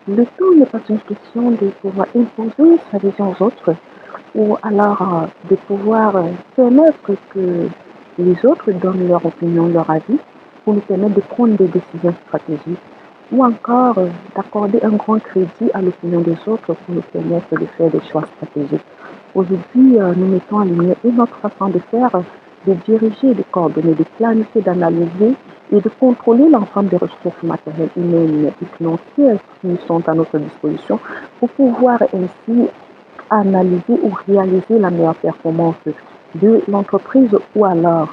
Le tout n'est pas une question de pouvoir imposer sa vision aux autres ou alors de pouvoir permettre que les autres donnent leur opinion, leur avis pour nous permettre de prendre des décisions stratégiques ou encore d'accorder un grand crédit à l'opinion des autres pour nous permettre de faire des choix stratégiques. Aujourd'hui, nous mettons en lumière une autre façon de faire, de diriger, de coordonner, de planifier, d'analyser et de contrôler l'ensemble des ressources matérielles, humaines et financières qui sont à notre disposition pour pouvoir ainsi analyser ou réaliser la meilleure performance de l'entreprise ou alors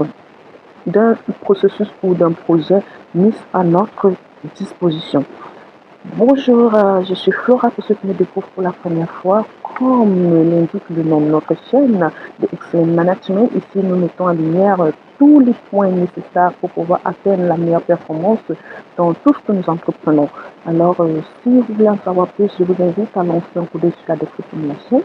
d'un processus ou d'un projet mis à notre disposition. Bonjour, je suis Flora pour ceux qui me découvrent pour la première fois. Comme l'indique le nom de notre chaîne de Excellent Management, ici nous mettons en lumière tous les points nécessaires pour pouvoir atteindre la meilleure performance dans tout ce que nous entreprenons. Alors, si vous voulez en savoir plus, je vous invite à lancer un coup d'œil sur la description de la chaîne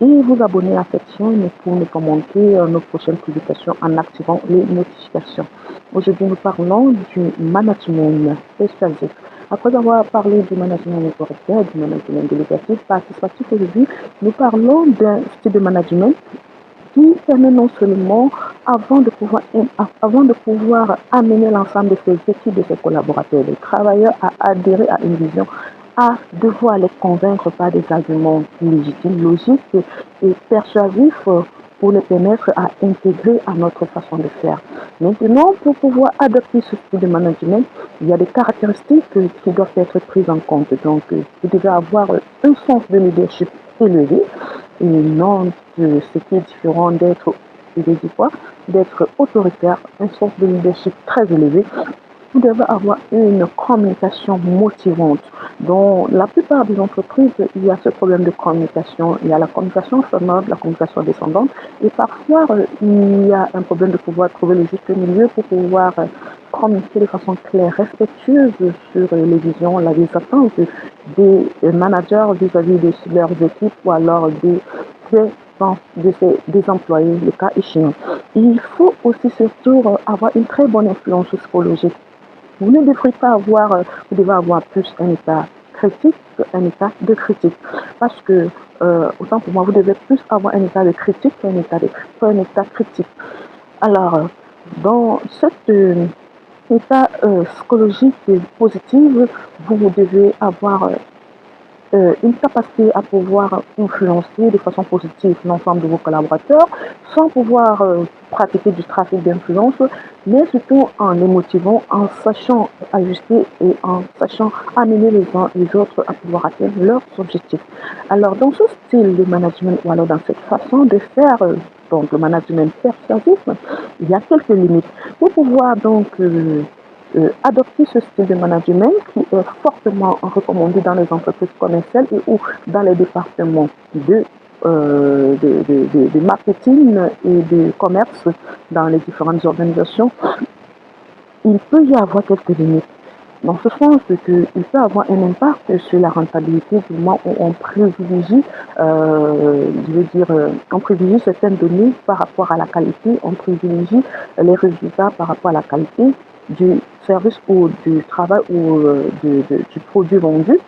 et vous abonner à cette chaîne pour ne pas manquer nos prochaines publications en activant les notifications. Aujourd'hui, nous parlons du management persuasif. Après avoir parlé du management autoritaire, du management délégatif, participatif, aujourd'hui, nous parlons d'un style de management qui permet non seulement, avant de pouvoir amener l'ensemble de ses équipes, de ses collaborateurs, des travailleurs à adhérer à une vision, à devoir les convaincre par des arguments légitimes, logiques et persuasifs pour les permettre à intégrer à notre façon de faire. Maintenant, pour pouvoir adopter ce style de management, il y a des caractéristiques qui doivent être prises en compte. Donc, vous devez avoir un sens de leadership élevé et non de ce qui est différent d'être, d'être autoritaire, un sens de leadership très élevé. Vous devez avoir une communication motivante. Dans la plupart des entreprises, il y a ce problème de communication. Il y a la communication sonore, la communication descendante. Et parfois, il y a un problème de pouvoir trouver le juste milieu pour pouvoir communiquer de façon claire, respectueuse sur les visions, les attentes des managers vis-à-vis de leurs équipes ou alors des employés, le cas échéant. Il faut aussi surtout avoir une très bonne influence psychologique. Vous ne devrez pas avoir, vous devez avoir plus un état critique qu'un état de critique. Parce que, autant pour moi, vous devez plus avoir un état de critique qu'un état critique. Alors, dans cet état psychologique positif, vous devez avoir une capacité à pouvoir influencer de façon positive l'ensemble de vos collaborateurs sans pouvoir pratiquer du trafic d'influence, mais surtout en les motivant, en sachant ajuster et en sachant amener les uns et les autres à pouvoir atteindre leurs objectifs. Alors, dans ce style de management ou alors dans cette façon de faire, donc le management persuasif, il y a quelques limites. Pour pouvoir donc adopter ce style de management qui est fortement recommandé dans les entreprises commerciales et ou dans les départements de marketing et de commerce dans les différentes organisations, il peut y avoir quelques limites. Dans ce sens qu'il peut avoir un impact sur la rentabilité du moment où on privilégie, on privilégie certaines données par rapport à la qualité, on privilégie les résultats par rapport à la qualité du service ou du travail ou du produit vendu.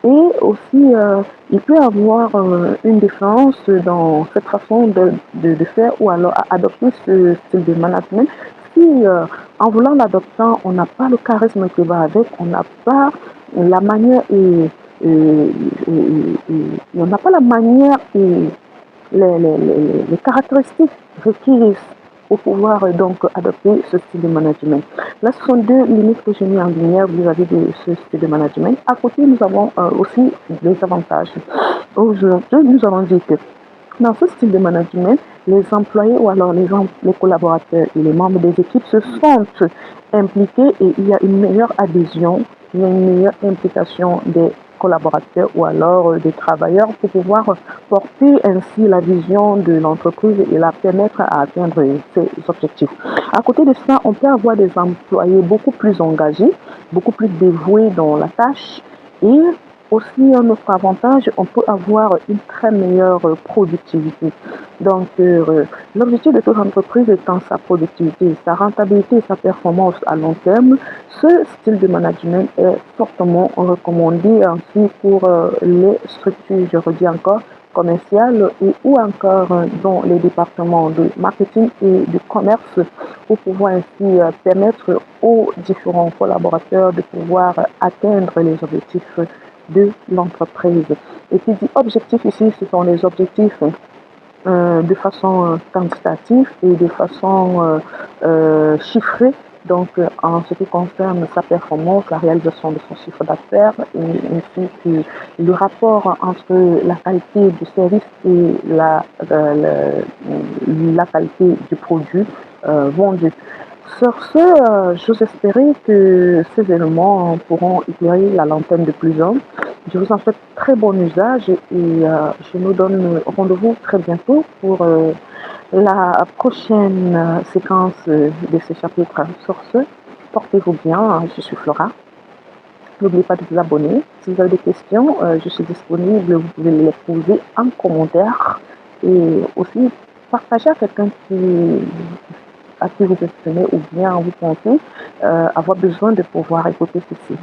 Et aussi, il peut y avoir une différence dans cette façon de faire ou alors à adopter ce style de management. Si en voulant l'adopter, on n'a pas le charisme qui va avec, on n'a pas la manière on n'a pas la manière et les caractéristiques requises pour pouvoir donc adopter ce style de management. Là, ce sont deux limites que j'ai mis en lumière vis-à-vis de ce style de management. À côté, nous avons aussi des avantages. Aujourd'hui, nous avons dit que dans ce style de management, les employés ou alors les collaborateurs et les membres des équipes se sentent impliqués et il y a une meilleure adhésion, il y a une meilleure implication des collaborateurs ou alors des travailleurs pour pouvoir porter ainsi la vision de l'entreprise et la permettre à atteindre ses objectifs. À côté de ça, on peut avoir des employés beaucoup plus engagés, beaucoup plus dévoués dans la tâche et Aussi, un autre avantage, on peut avoir une très meilleure productivité. Donc, l'objectif de toute entreprise étant sa productivité, sa rentabilité et sa performance à long terme, ce style de management est fortement recommandé ainsi pour les structures, je redis encore, commerciales et ou encore dans les départements de marketing et de commerce pour pouvoir ainsi permettre aux différents collaborateurs de pouvoir atteindre les objectifs de l'entreprise. Et qui dit objectif ici, ce sont les objectifs de façon quantitative et de façon chiffrée. Donc, en ce qui concerne sa performance, la réalisation de son chiffre d'affaires, et ainsi que le rapport entre la qualité du service et la qualité du produit vendu. Sur ce, j'ose espérer que ces éléments pourront éclairer la lanterne de plus hommes. Je vous en souhaite très bon usage et je nous donne rendez-vous très bientôt pour la prochaine séquence de ce chapitre. Sur ce, portez-vous bien, je suis Flora. N'oubliez pas de vous abonner. Si vous avez des questions, je suis disponible, vous pouvez les poser en commentaire et aussi partager à quelqu'un à qui vous estimez ou bien vous pensez avoir besoin de pouvoir écouter ceci.